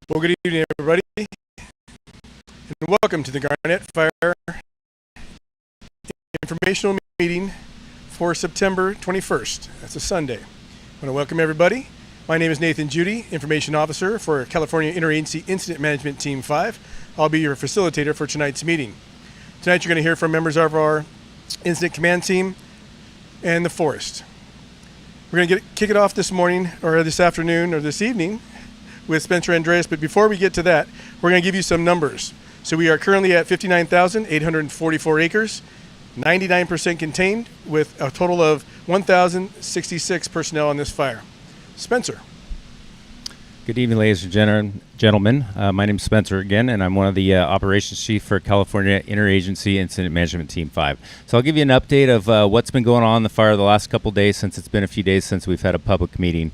Well, good evening, everybody, and welcome to the Garnet Fire Informational Meeting for September 21st. That's a Sunday. I want to welcome everybody. My name is Nathan Judy, Information Officer for California Interagency Incident Management Team 5. I'll be your facilitator for tonight's meeting. Tonight you're going to hear from members of our Incident Command Team and the Forest. We're going to kick it off this morning, or this afternoon, or this evening with Spencer Andreas, but before we get to that, we're going to give you some numbers. So we are currently at 59,844 acres, 99% contained, with a total of 1,066 personnel on this fire. Spencer. Good evening, ladies and gentlemen. My name is Spencer again, and I'm one of the operations chief for California Interagency Incident Management Team 5. So I'll give you an update of what's been going on in the fire the last couple days, since it's been a few days since we've had a public meeting.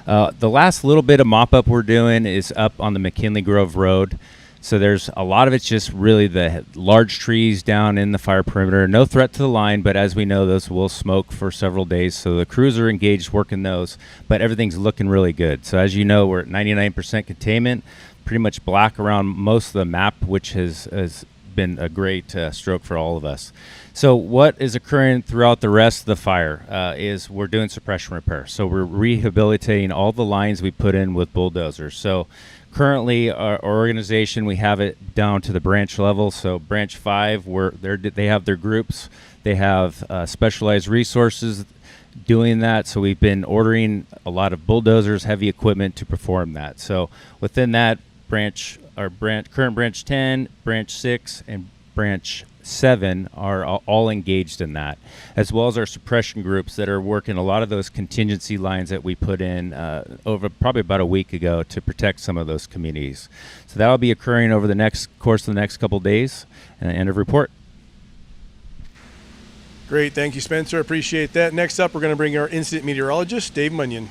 The last little bit of mop-up we're doing is up on the McKinley Grove Road. So there's a lot of it's just really the large trees down in the fire perimeter. No threat to the line, but as we know, those will smoke for several days. So the crews are engaged working those, but everything's looking really good. So as you know, we're at 99% containment, pretty much black around most of the map, which has been a great stroke for all of us. So what is occurring throughout the rest of the fire is we're doing suppression repair. So we're rehabilitating all the lines we put in with bulldozers. So currently, our organization, we have it down to the branch level. So branch 5, they have their groups. They have specialized resources doing that. So we've been ordering a lot of bulldozers, heavy equipment to perform that. So within that current branch 10, branch 6, and branch 7 are all engaged in that, as well as our suppression groups that are working a lot of those contingency lines that we put in over probably about a week ago to protect some of those communities. So that'll be occurring over the course of the next couple days. And end of report. Great, thank you, Spencer. Appreciate that. Next up, we're going to bring our incident meteorologist, Dave Munyon.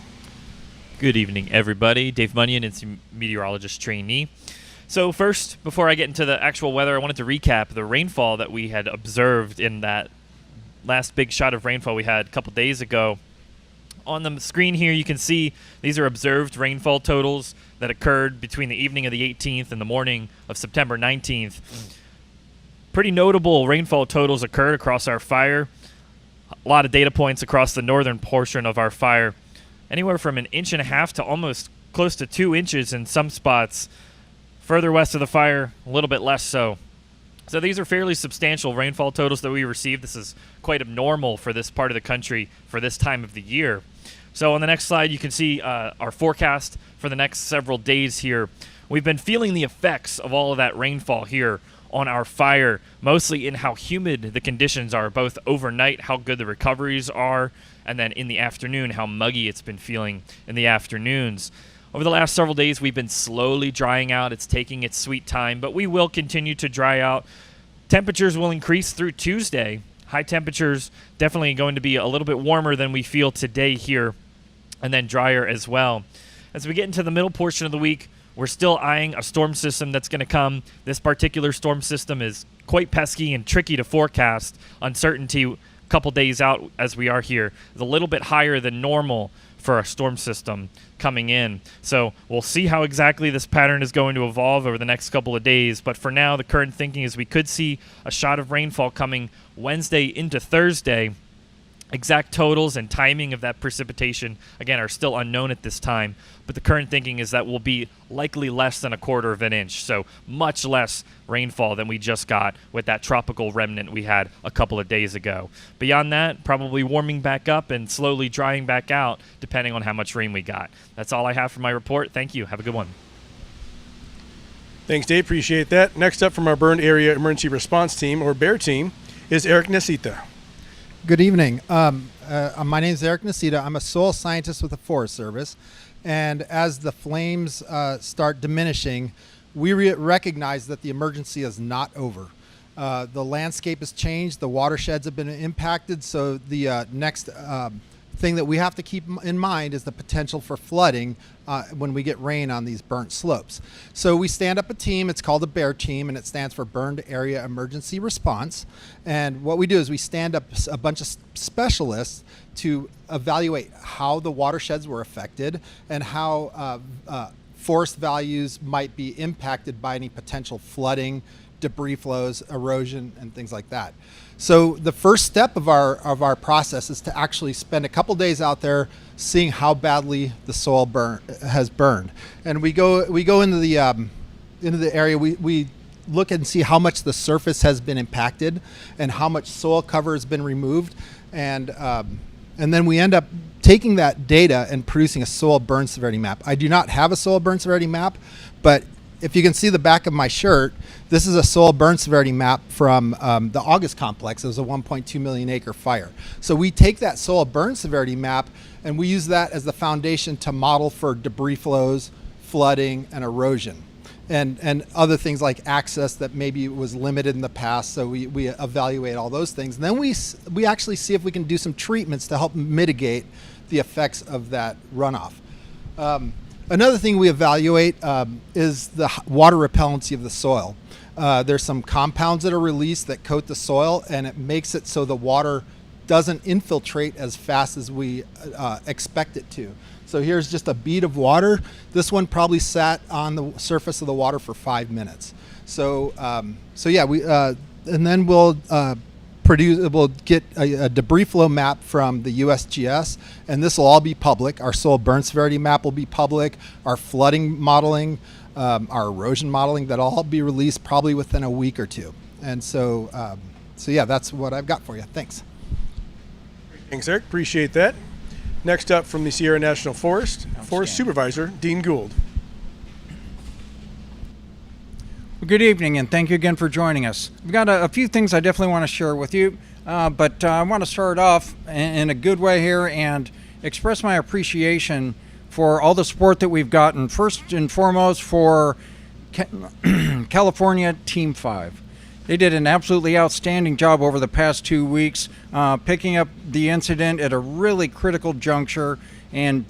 Good evening, everybody. Dave Munyon, incident meteorologist trainee. So first, before I get into the actual weather, I wanted to recap the rainfall that we had observed in that last big shot of rainfall we had a couple days ago. On the screen here, you can see these are observed rainfall totals that occurred between the evening of the 18th and the morning of September 19th. Pretty notable rainfall totals occurred across our fire. A lot of data points across the northern portion of our fire. Anywhere from 1.5 inches to almost close to 2 inches in some spots. Further west of the fire, a little bit less so. So these are fairly substantial rainfall totals that we received. This is quite abnormal for this part of the country for this time of the year. So on the next slide, you can see our forecast for the next several days here. We've been feeling the effects of all of that rainfall here on our fire, mostly in how humid the conditions are, both overnight, how good the recoveries are, and then in the afternoon, how muggy it's been feeling in the afternoons. Over the last several days, we've been slowly drying out. It's taking its sweet time, but we will continue to dry out. Temperatures will increase through Tuesday. High temperatures definitely going to be a little bit warmer than we feel today here, and then drier as well. As we get into the middle portion of the week, we're still eyeing a storm system that's going to come. This particular storm system is quite pesky and tricky to forecast. Uncertainty a couple days out as we are here is a little bit higher than normal for a storm system coming in. So we'll see how exactly this pattern is going to evolve over the next couple of days. But for now, the current thinking is we could see a shot of rainfall coming Wednesday into Thursday. Exact totals and timing of that precipitation, again, are still unknown at this time, but the current thinking is that will be likely less than 1/4 inch, so much less rainfall than we just got with that tropical remnant we had a couple of days ago. Beyond that, probably warming back up and slowly drying back out, depending on how much rain we got. That's all I have for my report. Thank you. Have a good one. Thanks, Dave. Appreciate that. Next up from our Burned Area Emergency Response Team, or BEAR team, is Eric Nasita. Good evening. My name is Eric Nasita. I'm a soil scientist with the Forest Service. And as the flames start diminishing, we recognize that the emergency is not over. The landscape has changed. The watersheds have been impacted. So the next thing that we have to keep in mind is the potential for flooding when we get rain on these burnt slopes. So we stand up a team. It's called a BEAR team, and it stands for Burned Area Emergency Response. And what we do is we stand up a bunch of specialists to evaluate how the watersheds were affected and how forest values might be impacted by any potential flooding, debris flows, erosion, and things like that. So the first step of our process is to actually spend a couple days out there seeing how badly the soil has burned, and we go into the area. We look and see how much the surface has been impacted and how much soil cover has been removed, and then we end up taking that data and producing a soil burn severity map. I do not have a soil burn severity map, but if you can see the back of my shirt, this is a soil burn severity map from the August complex. It was a 1.2 million acre fire. So we take that soil burn severity map and we use that as the foundation to model for debris flows, flooding, and erosion. And other things like access that maybe was limited in the past. So we evaluate all those things. And then we actually see if we can do some treatments to help mitigate the effects of that runoff. Another thing we evaluate is the water repellency of the soil. There's some compounds that are released that coat the soil, and it makes it so the water doesn't infiltrate as fast as we expect it to. So here's just a bead of water. This one probably sat on the surface of the water for 5 minutes. So yeah, and then we'll get a debris flow map from the USGS, and this will all be public. Our soil burn severity map will be public. Our flooding modeling, our erosion modeling, that'll all be released probably within a week or two. And so yeah, that's what I've got for you. Thanks. Thanks, Eric. Appreciate that. Next up from the Sierra National Forest, Forest Supervisor Dean Gould. Well, good evening, and thank you again for joining us. We've got a few things I definitely want to share with you, but I want to start off in a good way here and express my appreciation for all the support that we've gotten, first and foremost for California Team 5. They did an absolutely outstanding job over the past 2 weeks, picking up the incident at a really critical juncture, and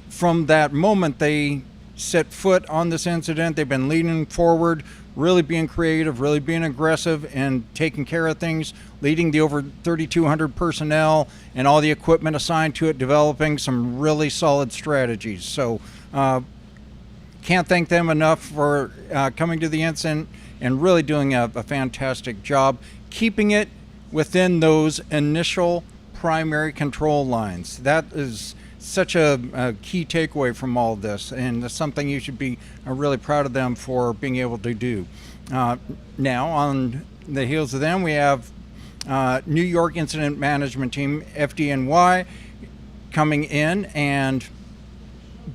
from that moment they set foot on this incident. They've been leaning forward, really being creative, really being aggressive, and taking care of things, leading the over 3,200 personnel and all the equipment assigned to it, developing some really solid strategies. So can't thank them enough for coming to the incident and really doing a fantastic job, keeping it within those initial primary control lines. That is such a key takeaway from all of this, and that's something you should be really proud of them for being able to do. Now, on the heels of them, we have New York Incident Management Team, FDNY, coming in, and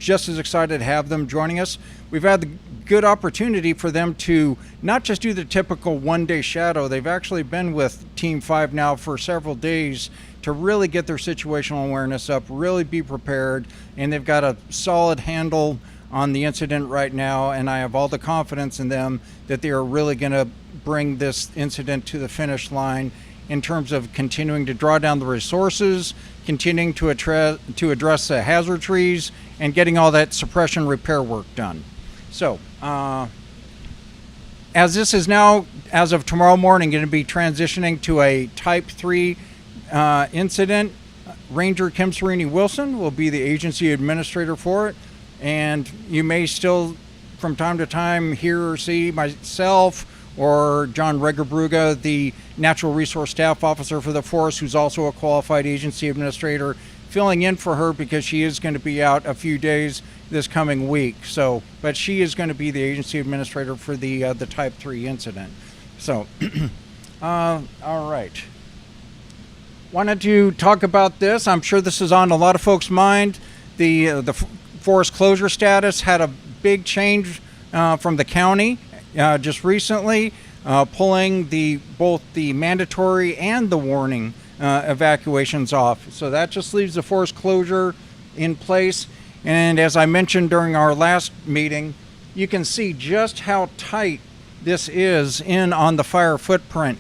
just as excited to have them joining us. We've had the good opportunity for them to not just do the typical one-day shadow. They've actually been with Team 5 now for several days to really get their situational awareness up, really be prepared, and they've got a solid handle on the incident right now, and I have all the confidence in them that they are really going to bring this incident to the finish line in terms of continuing to draw down the resources, continuing to address the hazard trees, and getting all that suppression repair work done. So, as this is now, as of tomorrow morning, going to be transitioning to a Type 3 incident, Ranger Kim Serini Wilson will be the agency administrator for it, and you may still, from time to time, hear or see myself or John Regerbruga, the Natural Resource Staff Officer for the Forest, who's also a qualified agency administrator, filling in for her because she is going to be out a few days this coming week. So, but she is going to be the agency administrator for the Type 3 incident. So, all right. Wanted to talk about this. I'm sure this is on a lot of folks' mind. The forest closure status had a big change from the county just recently, pulling both the mandatory and the warning evacuations off. So that just leaves the forest closure in place. And as I mentioned during our last meeting, you can see just how tight this is in on the fire footprint.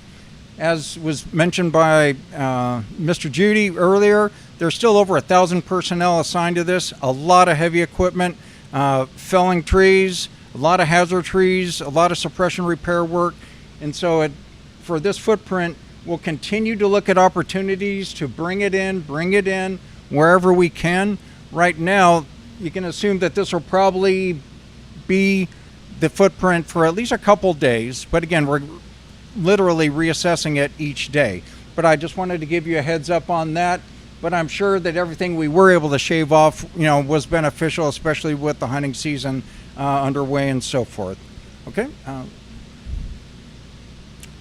As was mentioned by Mr. Judy earlier, there's still over 1,000 personnel assigned to this, a lot of heavy equipment, felling trees, a lot of hazard trees, a lot of suppression repair work. And so for this footprint, we'll continue to look at opportunities to bring it in wherever we can. Right now, you can assume that this will probably be the footprint for at least a couple days. But again, we're literally reassessing it each day. But I just wanted to give you a heads up on that. But I'm sure that everything we were able to shave off, was beneficial, especially with the hunting season underway and so forth. Okay. All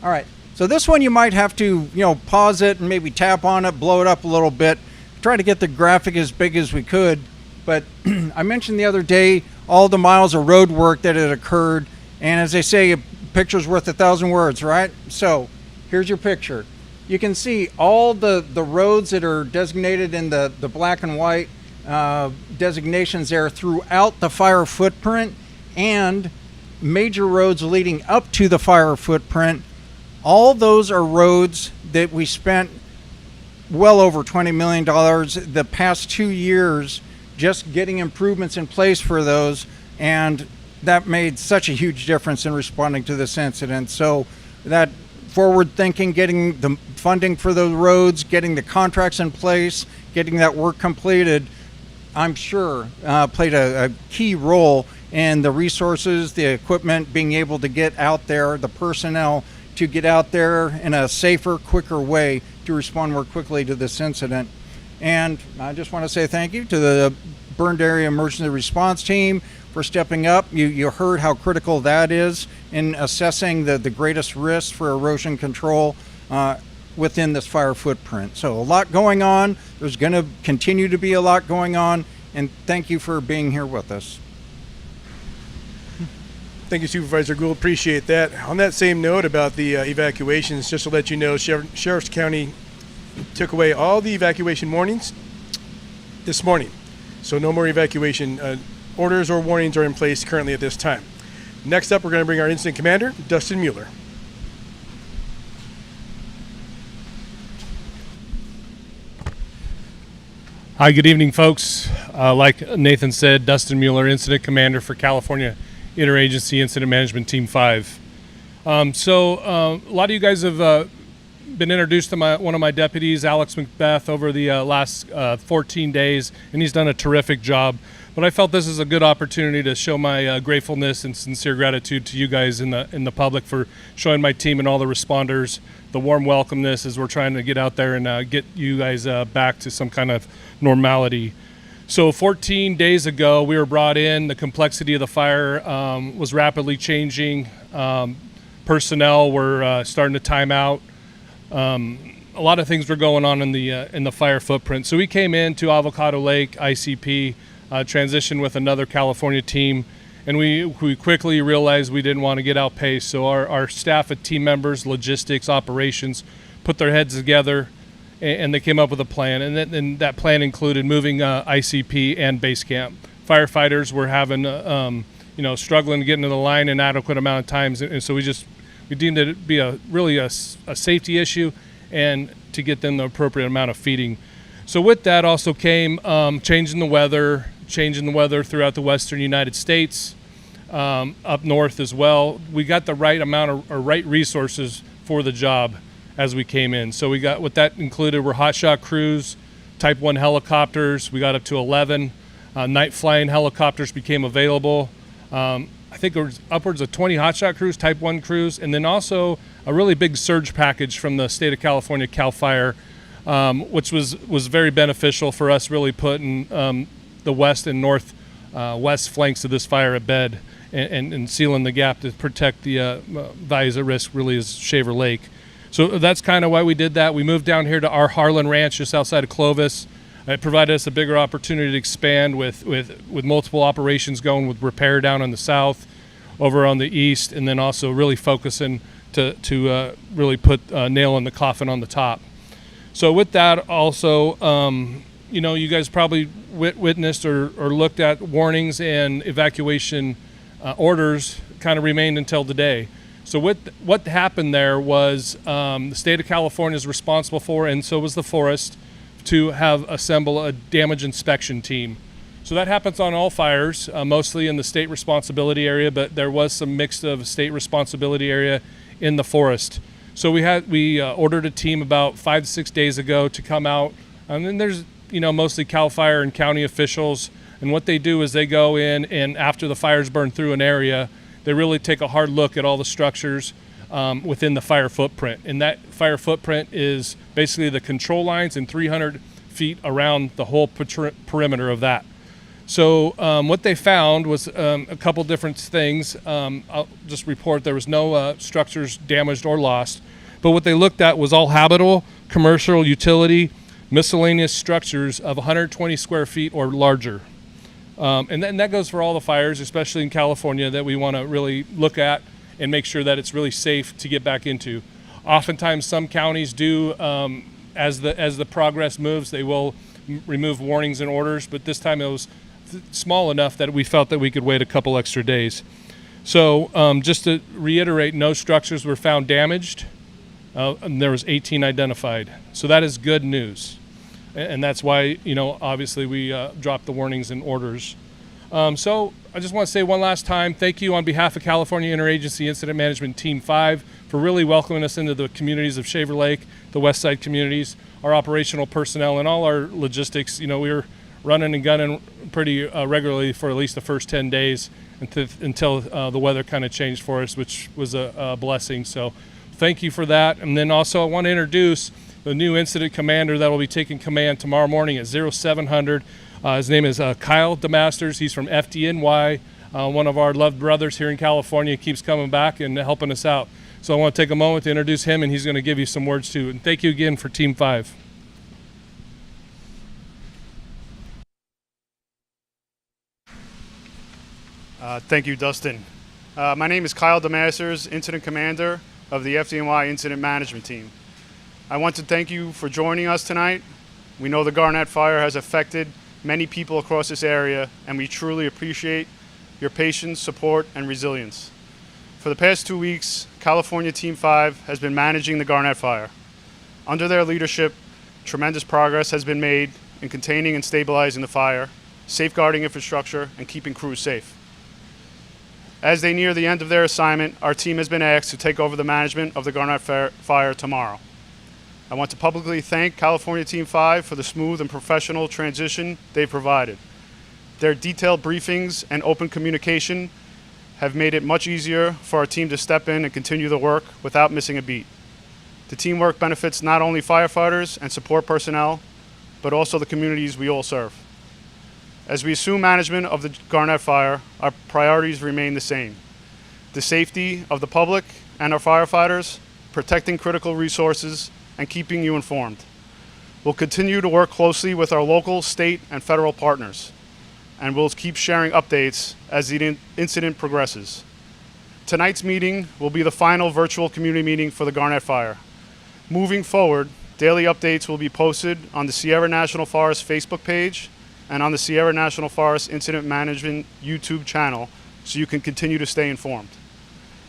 right. So this one you might have to, pause it and maybe tap on it, blow it up a little bit, try to get the graphic as big as we could. But I mentioned the other day all the miles of road work that had occurred. And as they say, a picture's worth 1,000 words, right? So here's your picture. You can see all the roads that are designated in the black and white designations there throughout the fire footprint, and major roads leading up to the fire footprint. All those are roads that we spent well over $20 million the past 2 years just getting improvements in place for those, and that made such a huge difference in responding to this incident. So that forward thinking, getting the funding for those roads, getting the contracts in place, getting that work completed, I'm sure played a key role in the resources, the equipment, being able to get out there, the personnel to get out there in a safer, quicker way to respond more quickly to this incident. And I just want to say thank you to the Burned Area Emergency Response Team for stepping up. You heard how critical that is in assessing the greatest risks for erosion control within this fire footprint. So a lot going on. There's going to continue to be a lot going on, and thank you for being here with us. Thank you, Supervisor Gould. Appreciate that. On that same note about the evacuations, just to let you know, Sheriff's County took away all the evacuation warnings this morning. So no more evacuation orders or warnings are in place currently at this time. Next up, we're going to bring our incident commander, Dustin Mueller. Hi, good evening, folks. Like Nathan said, Dustin Mueller, Incident Commander for California Interagency Incident Management Team 5. So a lot of you guys have been introduced to one of my deputies, Alex Macbeth, over the last 14 days, and he's done a terrific job. But I felt this is a good opportunity to show my gratefulness and sincere gratitude to you guys in the public for showing my team and all the responders the warm welcomeness as we're trying to get out there and get you guys back to some kind of normality. So 14 days ago, we were brought in. The complexity of the fire was rapidly changing. Personnel were starting to time out. A lot of things were going on in the fire footprint. So we came into Avocado Lake, ICP, transitioned with another California team, and we quickly realized we didn't want to get outpaced. So our staff of team members, logistics, operations, put their heads together, and they came up with a plan. And that plan included moving ICP and base camp. Firefighters were having, struggling to get into the line an adequate amount of times, and so we deemed it to be really a safety issue, and to get them the appropriate amount of feeding. So with that also came changing the weather throughout the western United States, up north as well. We got the right amount of or right resources for the job as we came in. So we got what that included were hotshot crews, Type 1 helicopters. We got up to 11. Night flying helicopters became available. I think there was upwards of 20 hotshot crews, Type 1 crews, and then also a really big surge package from the state of California, CAL FIRE, which was very beneficial for us, really putting the west and north west flanks of this fire at bed and sealing the gap to protect the values at risk, really, is Shaver Lake. So that's kind of why we did that. We moved down here to our Harlan Ranch just outside of Clovis. It provided us a bigger opportunity to expand with multiple operations going with repair down in the south, over on the east, and then also really focusing to really put a nail in the coffin on the top. So with that also, you guys probably witnessed or looked at warnings and evacuation orders kind of remained until today. So what happened there was the state of California is responsible for, and so was the forest, to assemble a damage inspection team. So that happens on all fires, mostly in the state responsibility area, but there was some mix of state responsibility area in the forest. So we ordered a team about 5 to 6 days ago to come out, and then there's mostly CAL FIRE and county officials And what they do is they go in, and after the fires burn through an area, they really take a hard look at all the structures within the fire footprint. And that fire footprint is basically the control lines and 300 feet around the whole perimeter of that. So what they found was a couple different things. I'll just report there was no structures damaged or lost. But what they looked at was all habitable, commercial, utility, miscellaneous structures of 120 square feet or larger. And that goes for all the fires, especially in California, that we want to really look at and make sure that it's really safe to get back into. Oftentimes, some counties do, as the progress moves, they will remove warnings and orders, but this time it was small enough that we felt that we could wait a couple extra days. So just to reiterate, no structures were found damaged, and there was 18 identified. So that is good news. And that's why, obviously we dropped the warnings and orders. So I just want to say one last time, thank you on behalf of California Interagency Incident Management Team 5 for really welcoming us into the communities of Shaver Lake, the West Side communities, our operational personnel, and all our logistics. We were running and gunning pretty regularly for at least the first 10 days until the weather kind of changed for us, which was a blessing. So thank you for that. And then also I want to introduce the new incident commander that will be taking command tomorrow morning at 0700. His name is Kyle DeMasters. He's from FDNY, one of our loved brothers here in California. Keeps coming back and helping us out. So I want to take a moment to introduce him, and he's going to give you some words too. And thank you again for Team 5. Thank you, Dustin. My name is Kyle DeMasters, Incident Commander of the FDNY Incident Management Team. I want to thank you for joining us tonight. We know the Garnet fire has affected many people across this area, and we truly appreciate your patience, support, and resilience. For the past 2 weeks, California Team 5 has been managing the Garnet fire. Under their leadership, tremendous progress has been made in containing and stabilizing the fire, safeguarding infrastructure, and keeping crews safe. As they near the end of their assignment, our team has been asked to take over the management of the Garnet fire tomorrow. I want to publicly thank California Team 5 for the smooth and professional transition they've provided. Their detailed briefings and open communication have made it much easier for our team to step in and continue the work without missing a beat. The teamwork benefits not only firefighters and support personnel, but also the communities we all serve. As we assume management of the Garnet fire, our priorities remain the same: the safety of the public and our firefighters, protecting critical resources, and keeping you informed. We'll continue to work closely with our local, state, and federal partners, and we'll keep sharing updates as the incident progresses. Tonight's meeting will be the final virtual community meeting for the Garnet fire. Moving forward, daily updates will be posted on the Sierra National Forest Facebook page and on the Sierra National Forest Incident Management YouTube channel, so you can continue to stay informed.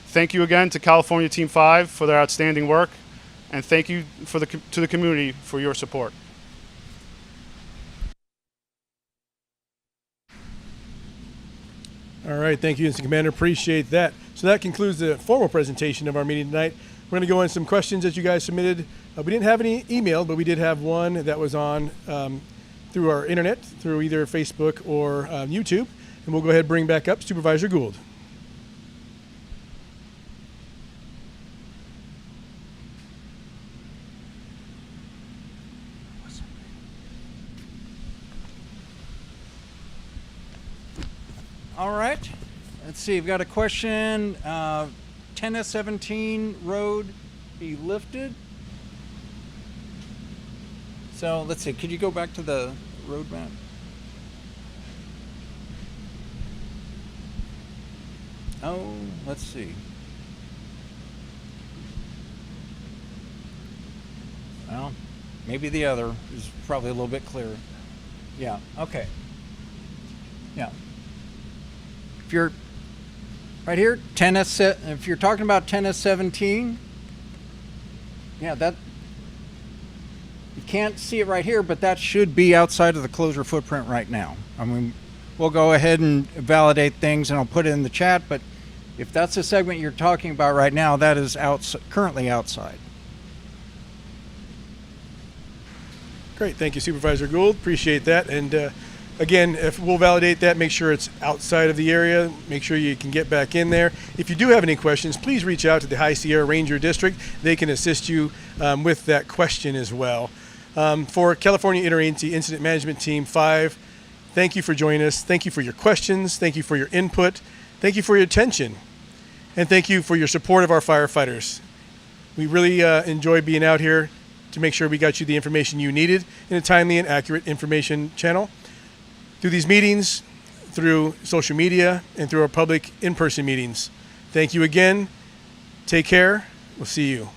Thank you again to California Team 5 for their outstanding work, and thank you to the community for your support. All right, thank you, Incident Commander. Appreciate that. So that concludes the formal presentation of our meeting tonight. We're going to go in some questions that you guys submitted. We didn't have any emailed, but we did have one that was on through our internet, through either Facebook or YouTube. And we'll go ahead and bring back up Supervisor Gould. All right. Let's see. We've got a question. 10S17 road be lifted. So let's see. Could you go back to the road map? Oh, let's see. Well, maybe the other is probably a little bit clearer. Yeah. Okay. Yeah. If you're right here, 10S, if you're talking about 10S17, yeah, that, you can't see it right here, but that should be outside of the closure footprint right now. I mean, we'll go ahead and validate things and I'll put it in the chat, but if that's the segment you're talking about right now, that is currently outside. Great, thank you, Supervisor Gould. Appreciate that. And Again, if we'll validate that, make sure it's outside of the area. Make sure you can get back in there. If you do have any questions, please reach out to the High Sierra Ranger District. They can assist you with that question as well. For California Interagency Incident Management Team 5, thank you for joining us. Thank you for your questions. Thank you for your input. Thank you for your attention. And thank you for your support of our firefighters. We really enjoy being out here to make sure we got you the information you needed in a timely and accurate information channel. Through these meetings, through social media, and through our public in-person meetings. Thank you again. Take care. We'll see you.